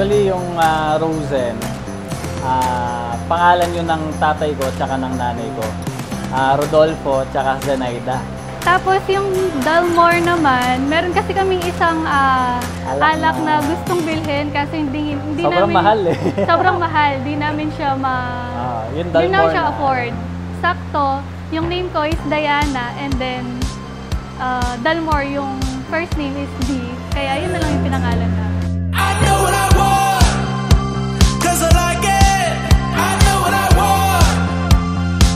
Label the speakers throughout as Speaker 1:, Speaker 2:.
Speaker 1: Actually, yung Rosen, pangalan yun ng tatay ko at ng nanay ko. Rodolfo at Zenaida.
Speaker 2: Tapos yung Dalmore naman, meron kasi kaming isang alak na gustong bilhin kasi hindi
Speaker 1: sobrang
Speaker 2: namin,
Speaker 1: mahal eh.
Speaker 2: Sobrang mahal, di namin siya
Speaker 1: yung
Speaker 2: di namin siya
Speaker 1: na
Speaker 2: afford. Sakto, yung name ko is Diana and then Dalmore, yung first name is D. Kaya yun na lang yung pinangalan namin.
Speaker 3: I know what I want, 'cause I like it. I know what I want,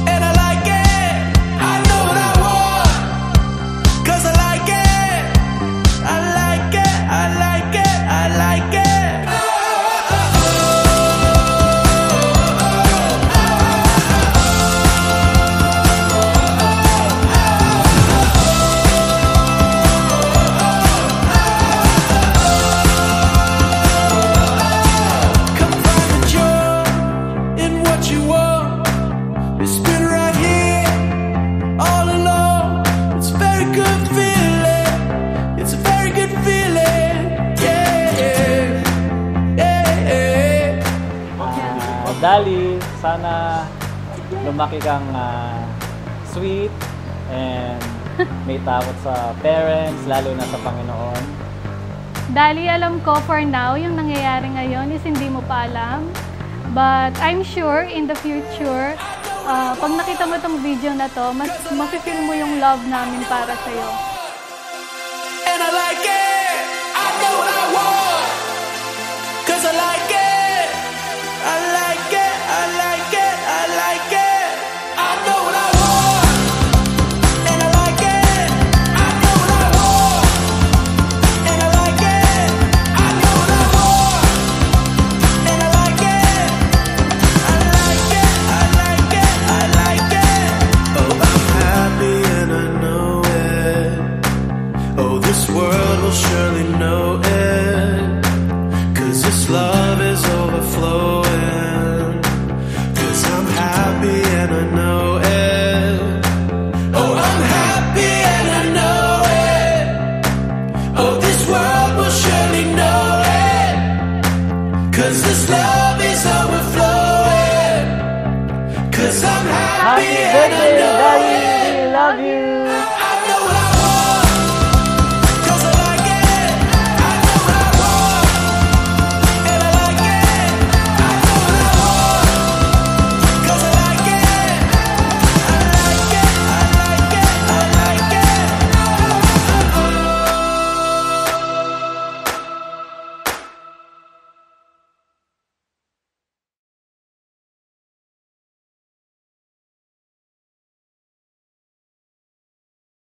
Speaker 3: and I like it. I know what I want, 'cause I like it. I like it, I like it, I like it.
Speaker 1: Dali, sana lumaki kang sweet and may takot sa parents, lalo na sa Panginoon.
Speaker 2: Dali, alam ko for now, yung nangyayari ngayon is hindi mo pa alam. But I'm sure in the future, pag nakita mo itong video na to, mas mafe-feel mo yung love namin para sa'yo.
Speaker 3: And I like it, I know what I want, 'cause I like it. I like it, I like it, I like it. I know what I want, and I like it. I know what I want, and I like it. I know what I want, and I like it. I like it, I like it, I like it. Oh, I'm happy and I know it. Oh, this world will surely know it, 'cause this love is overflowing. And I know it. Oh, I'm happy and I know it. Oh, this world will surely know it, 'cause this love is overflowing. 'Cause I'm happy and I know it.